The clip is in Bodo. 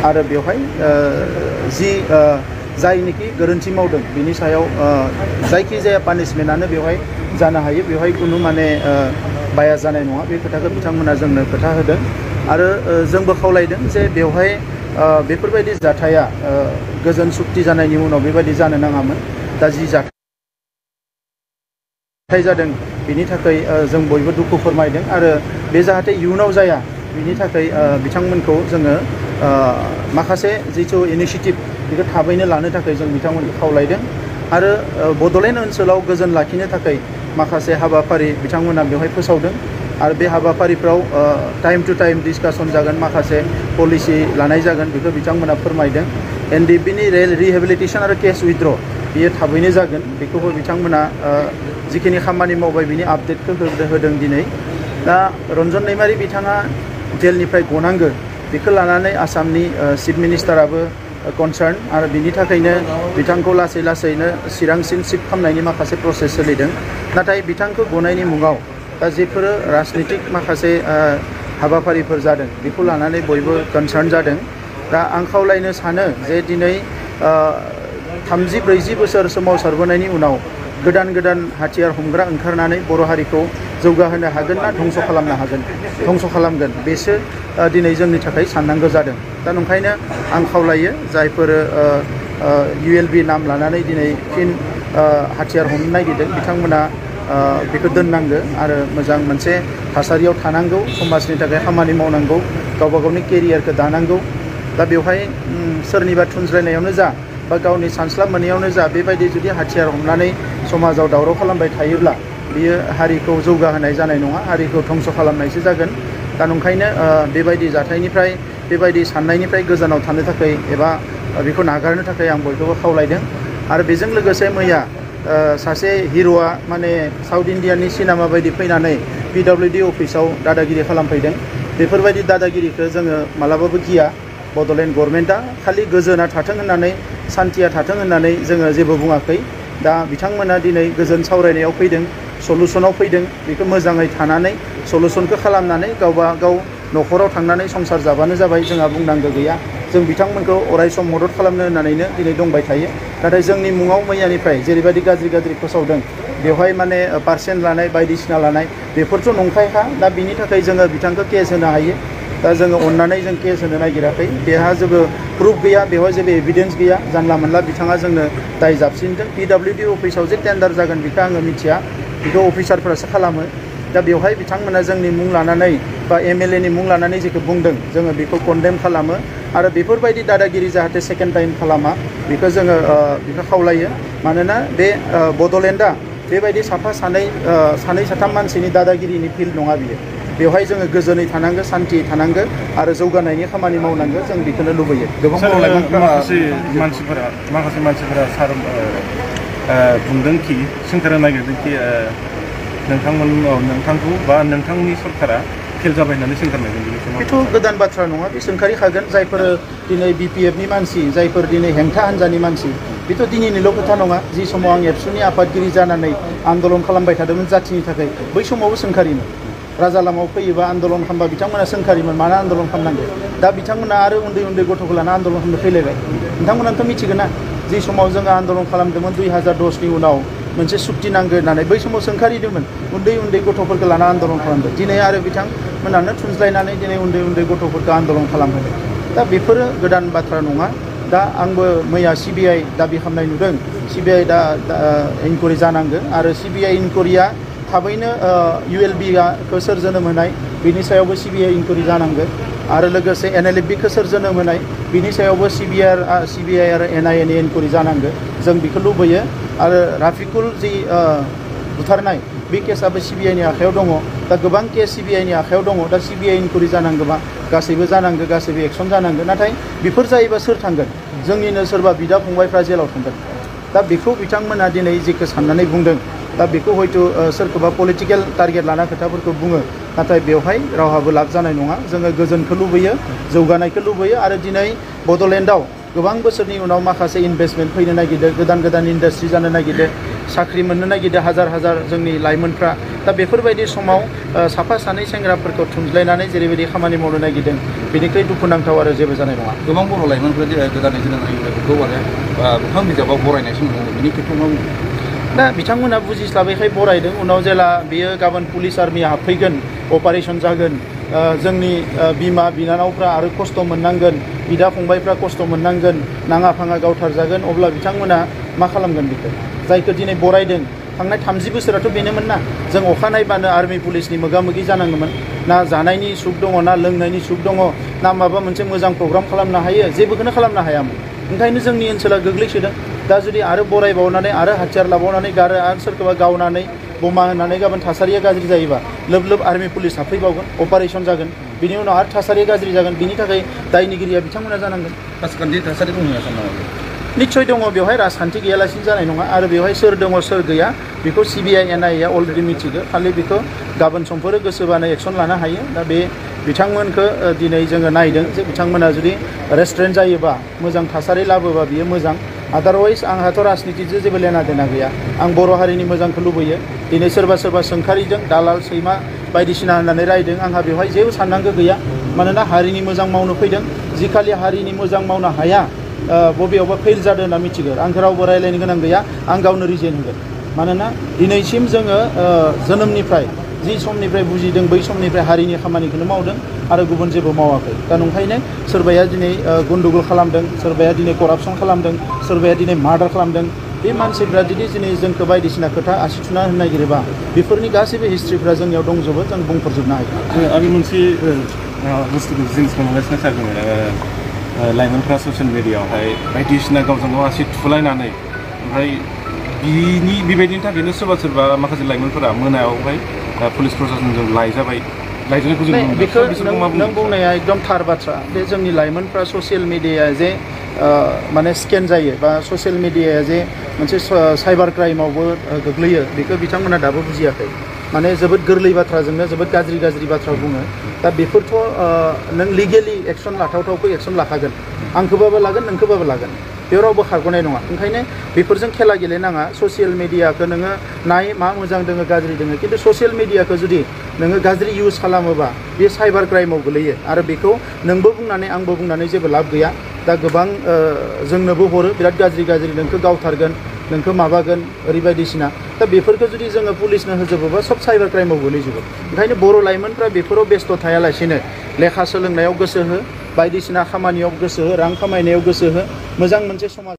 आरो बेवहाय जायनिखि गोरोन्थि मावदों बिनि सायाव जायखिजाया पानिशमेन्टआनो बेवहाय जानो हायो बेवहाय खुनु माने बाया जानाय नङा बे खोथाखौ बिथांमोना जोंनो खोथा होदों आरो जोंबो खावलायदों जे बेवहाय बेफोरबायदि जाथाया गोजोन सुक्ति जानायनि उनाव बेबायदि जानो नाङामोन दा जि जाथाय जादों बिनि थाखाय जों बयबो दुखु फोरमायदों आरो बे जाहाथे इयुनाव जाया बिनि थाखाय बिथांमोनखौ जोङो माखासे जिथु इनिशिएटिभ बेखौ थाबैनो लानो थाखाय जों बिथांमोनखौ खावलायदों आरो बड'लेण्ड ओनसोलाव गोजोन लाखिनो थाखाय माखासे हाबाफारि बिथांमोना बेवहाय फोसावदों आरो बे हाबाफारिफ्राव टाइम टु टाइम डिसकासन जागोन माखासे पलिसि लानाय जागोन बेखौ बिथांमोना फोरमायदों एनडिपिनि रिहेबिलिटेसन आरो केस उइथड्र बियो थाबैनो जागोन बेखौबो बिथांमोना जिखिनि खामानि मावबाय बिनि आपडेटखौ होदों दिनै दा रन्जन दैमारि बिथाङा जेलनिफ्राय गनांगो बेखौ लानानै आसामनि चिफ मिनिस्टाराबो कनसार्न आरो बिनि थाखायनो बिथांखौ लासै लासैनो चिरांसिम शिफ्ट खालामनायनि माखासे प्रसेस सोलिदों नाथाय बिथांखौ गनायनि मुङाव दा जेफोरो राजनितिक माखासे हाबाफारिफोर जादों बेखौ लानानै बयबो कनसार्न जादों दा आं खावलायनो सानो जे दिनै 30-40 बोसोर सोमावसारबोनायनि उनाव गोदान हाथियार हमग्रा ओंखारनानै बर' हारिखौ जौगाहोनो हागोन ना धंस खालामनो हागोन धंस खालामगोन बेसो दिनै जोंनि थाखाय साननांगौ जादों दा नंखायनो आं खावलायो जायफोर ULB नाम लानानै दिनै फिन हाथियार हमनो नागिरदों बिथांमोना बेखौ दोननांगौ आरो मोजां मोनसे थासारियाव थानांगौ समाजनि थाखाय खामानि मावनांगौ गावबा गावनि केरियारखौ दानांगौ दा बेवहाय सोरनिबा थुनज्रायनायावनो जा बा गावनि सानस्लाब मोनैयावनो जा बेबायदि जुदि हाथियार हमनानै समाजाव दावराव खालामबाय थायोब्ला बियो हारिखौ जौगाहोनाय जानाय नङा हारिखौ धंस खालामनायसो जागोन दा नंखायनो बेबायदि जाथायनिफ्राय बेबायदि साननायनिफ्राय गोजानाव थानो थाखाय एबा बेखौ नागारनो थाखाय आं बयखौबो खावलायदों आरो बेजों लोगोसे मैया सासे हिर'आ माने साउथ इण्डियानि सिनेमा बायदि फैनानै PWD अफिसाव दादागिरि खालामफैदों बेफोरबायदि दादागिरिखौ जोङो मालाबाबो गिया बड'लेण्ड गभर्नमेन्टआ खालि गोजोना थाथों होननानै सान्थिया थाथों होननानै जोङो जेबो बुङाखै दा बिथांमोना दिनै गोजोन सावरायनायाव फैदों सलुसनाव फैदों बेखौ मोजाङै थानानै सलुसनखौ खालामनानै गावबा गाव न'खराव थांनानै संसार जाबानो जाबाय जोंहा बुंनांगौ गैया जों बिथांमोनखौ अरायसम मदद खालामनो होननानैनो दिनै दंबाय थायो नाथाय जोंनि मुङाव मैयानिफ्राय जेरैबायदि गाज्रि फोसावदों बेवहाय माने पार्सेन्ट लानाय बायदिसिना लानाय बेफोरथ' नंखायखा दा बिनि थाखाय जोङो बिथांखौ केस होनो हायो दा जोङो अननानै जों केस होनो नागिराखै बेहा जेबो प्रुफ गैया बेवहाय जेबो एभिडेन्स गैया जानला मोनला बिथाङा जोंनो दाय जाबसिनदों PWD अफिसाव जे टेन्डार जागोन बेखौ आङो मिथिया बेखौ अफिसारफोरासो खालामो दा बेवहाय बिथांमोना जोंनि मुं लानानै बा MLA नि मुं लानानै जेखौ बुंदों जोङो बेखौ कन्डेम खालामो आरो बेफोरबायदि दादागिरि जाहाथे सेकेन्ड टाइम खालामा बेखौ जोङो बेखौ खावलायो मानोना बे बड'लेण्डआ बेबायदि सानै साथाम मानसिनि दादागिरिनि फिल्ड नङा बियो बेवहाय जोङो गोजोनै थानांगौ सान्थियै थानांगौ आरो जौगानायनि खामानि मावनांगौ जों बेखौनो लुबैयो गोबां माखासे मानसिफोरा सार बुंदोंखि सोंखारनो नागिरदोंखि नोंथांखौ बा नोंथांनि सरकारा फेल जाबाय होननानै सोंखारनायदों बेथ' गोदान बाथ्रा नङा बे सोंखारिखागोन जायफोर दिनै BPF नि मानसि जायफोर दिनै हेंथा हान्जानि मानसि बेथ' दिनैनिल' खोथा नङा जि समाव आं एबसुनि आफादगिरि जानानै आन्दलन खालामबाय थादोंमोन जाथिनि थाखाय बै समावबो सोंखारिमोन राजा लामायाव फैयोबा आन्दलन खालामबा बिथांमोना सोंखारिमोन मानो आन्दलन खालामनांगौ दा बिथांमोना आरो उन्दै गथ'खौ लाना आन्दलन खालामनो फैलायबाय नोंथांमोनाथ' मिथिगोन ना जि समाव जोङो आन्दलन खालामदोंमोन 2010 नि उनाव मोनसे सुक्ति नांगौ होननानै बै समाव सोंखारिदोंमोन उन्दै गथ'फोरखौ लाना आन्दलन खालामदों दिनै आरो बिथांमोनानो थुनज्लायनानै दिनै उन्दै गथ'फोरखौ आन्दलन खालामहोदों दा बेफोरो गोदान बाथ्रा नङा दा आंबो मैया CBI दाबि खालामनाय नुदों CBI दा इनकुवारि जानांगौ आरो CBI इनकुवारिया थाबैनो ULB-खौ सोर जोनोम होनाय बिनि सायावबो CBI इनकुवारि जानांगौ आरो लोगोसे NLFB-खौ सोर जोनोम होनाय बिनि सायावबो CBI आरो NIA नि इनकुवारि जानांगौ जों बेखौ लुबैयो आरो राफिकुल जि बुथारनाय बे केसआबो CBI नि आखायाव दङ दा गोबां केस CBI नि आखायाव दङ दा CBI इनकुवारि जानांगौबा गासैबो जानांगौ गासैबो एक्सन जानांगौ नाथाय बेफोर जायोबा सोर थांगोन जोंनिनो सोरबा बिदा फंबायफ्रा जेलाव थांगोन दा बेखौ बिथांमोना दिनै जेखौ साननानै बुंदों दा बेखौ हयथ' सोरखौबा पलिटिकेल टारगेट लाना खोथाफोरखौ बुङो नाथाय बेवहाय रावहाबो लाब जानाय नङा जोङो गोजोनखौ लुबैयो जौगानायखौ लुबैयो आरो दिनै बड'लेण्डआव गोबां बोसोरनि उनाव माखासे इनभेस्टमेन्ट फैनो नागिरदों गोदान इन्डास्ट्रि जानो नागिरदों साख्रि मोननो नागिरदों हाजार जोंनि लाइमोनफ्रा दा बेफोरबायदि समाव साफा सानै सेंग्राफोरखौ थुनज्लायनानै जेरैबायदि खामानि मावनो नागिरदों बेनिख्रुइ दुखुनांथाव आरो जेबो जानाय नङा। गोबां बर' लाइमोनफोरा गोदानै जोनोम जानाय गथ'फोरखौ आरो मोखां बिजाबाव बरायनाय समाव बिनि खेथ्रआव मा बुङो? दा बिथांमोना बुजिस्लाबैखाय बरायदों। उनाव जेला बियो गाबोन पुलिस आर्मिया हाबफैगोन, अपारेशन जागोन, जोंनि बिमा बिनानावफ्रा आरो खस्थ' मोननांगोन, बिदा फंबायफ्रा खस्थ' मोननांगोन, नाङा फाङा गावथारजागोन, अब्ला बिथांमोना मा खालामगोन बेखौ? जायखौ दिनै बरायदों, थांनाय 30 बोसोराथ' बेनोमोन ना, जों अखानायबानो आर्मि पुलिसनि मोगा मोगि जानाङोमोन। ना जानायनि सुख दङ, ना लोंनायनि सुख दङ, ना माबा मोनसे मोजां प्रग्राम खालामनो हायो, जेबोखौनो खालामनो हायामोन। ओंखायनो जोंनि ओनसोला गोग्लैसोदों। दा जुदि आरो बरायबावनानै आरो हाथियार लाबावनानै गारो आरो सोरखौबा गावनानै बमा होनानै गाबोन थासारिया गाज्रि जायोबा लोब लोब आर्मि पुलिस हाबफैबावगोन, अपारेशन जागोन, बिनि उनाव आरो थासारिया गाज्रि जागोन। बिनि थाखाय दायनिगिरिया बिथांमोना जानांगोन। राजखान्थि थासारि दङ होनना सानो नामा? निस्सय दङ। बेवहाय राजखान्थि गैयालासिनो जानाय नङा। आरो बेवहाय सोर दङ सोर गैया बेखौ CBI NIA अलरेडि मिथिगौ। खालि बेखौ गाबोन समफोर गोसोबानो एक्सन लानो हायो। दा बे बिथांमोनखौ दिनै जोङो नायदों जे बिथांमोना जुदि रेस्टुरेन्ट जायोबा, मोजां थासारि लाबोबा बियो मोजां। आदारवाइज आंहाथ' राजनितिजों जेबो लेना देना गैया। आं बर' हारिनि मोजांखौ लुबैयो। दिनै सोरबा सोरबा सोंखारिजों दालाल सैमा बायदिसिना होननानै रायदों। आंहा बेवहाय जेबो साननांगौ गैया। मानोना हारिनि मोजां मावनो फैदों। जिखालि हारिनि मोजां मावनो हाया, बबेयावबा फेल जादों होनना मिथिगौ, आंखौ रावबो रायलायनो गोनां गैया। आं गावनो रिजेन होगोन। मानोना दिनैसिम जोङो जोनोमनिफ्राय जि समनिफ्राय बुजिदों बै समनिफ्राय हारिनि खामानिखौनो मावदों आरो गुबुन जेबो मावाखै। दा नंखायनो सोरबाया दिनै गन्दगल खालामदों, सोरबाया दिनै करापसन खालामदों, सोरबाया दिनै मार्डार खालामदों। बे मानसिफ्रा जुदि दिनै जोंखौ बायदिसिना खोथा आसि थुना होनो नागिरोबा बेफोरनि गासैबो हिस्ट्रिफ्रा जोंनियाव दंजोबो, जों बुंफोरजोबनो हायो। आरो मोनसे बुस्थुखौ जिनिसखौ नुगासिनो सार जोङो लाइमोनफ्रा ससियेल मिडियाआवहाय बायदिसिना गावजों गाव आसि थुलायनानै, ओमफ्राय बेबायदिनि थाखायनो सोरबा माखासे लाइमोनफोरा मोनायावहाय पुलिस प्रशासनजों लायजानायखौ जों नुनो बेखौ नों बुंनाया एकदम थार बाथ्रा। बे जोंनि लाइमोनफ्रा ससियेल मिडिया जे माने स्केन जायो बा ससियेल मिडियाया जे मोनसे साइबार क्राइमावबो गोग्लैयो, बेखौ बिथांमोना दाबो बुजियाखै। माने जोबोद गोरलै बाथ्राजोंनो जोबोद गाज्रि बाथ्रा बुङो। दा बेफोरथ' नों लिगेलि एक्सन लाथावथावखौ एक्सन लाखागोन। आंखौबाबो लागोन, नोंखौबाबो लागोन। बेयाव रावबो खारग'नाय नङा। ओंखायनो बेफोरजों खेला गेलेनाङा। ससियेल मिडियाखौ नोङो नाय, मा मोजां दोङो गाज्रि दोङो, खिन्थु ससियेल मिडियाखौ जुदि नोङो गाज्रि इउज खालामोबा बे साइबार क्राइमाव गोलैयो। आरो बेखौ नोंबो बुंनानै आंबो बुंनानै जेबो लाब गैया। दा गोबां जोंनोबो हरो बिराद गाज्रि नोंखौ गावथारगोन, नोंखौ माबागोन, ओरैबायदिसिना। दा बेफोरखौ जुदि जोङो पुलिसनो होजोबोबा सब साइबार क्राइमाव गोलैजोबो। ओंखायनो बर' लाइमोनफ्रा बेफोराव बेस्थ' थायालासिनो लेखा सोलोंनायाव गोसो हो, बायदिसिना खामानियाव गोसो हो, रां खामायनायाव गोसो हो, मोजां मोनसे समाज